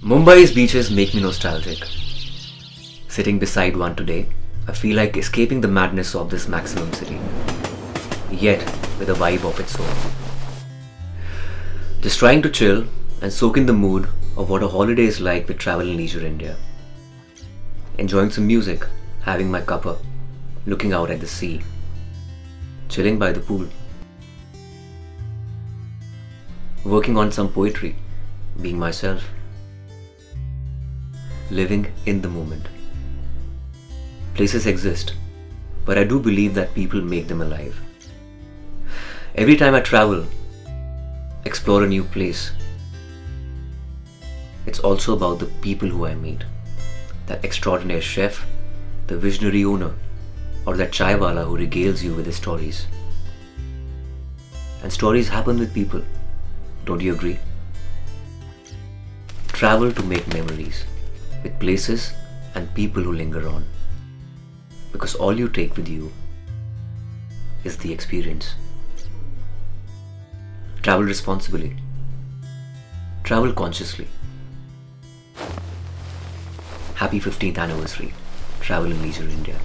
Mumbai's beaches make me nostalgic. Sitting beside one today, I feel like escaping the madness of this maximum city, yet with a vibe of its own. Just trying to chill and soak in the mood of what a holiday is like with Travel+Leisure India. Enjoying some music, having my cuppa, looking out at the sea, chilling by the pool, working on some poetry, being myself, living in the moment. Places exist, but I do believe that people make them alive. Every time I travel, explore a new place, it's also about the people who I meet. That extraordinary chef, the visionary owner, or that chaiwala who regales you with his stories. And stories happen with people, don't you agree? Travel to make memories with places and people who linger on. Because all you take with you is the experience. Travel responsibly. Travel consciously. Happy 15th anniversary, Travel+Leisure India.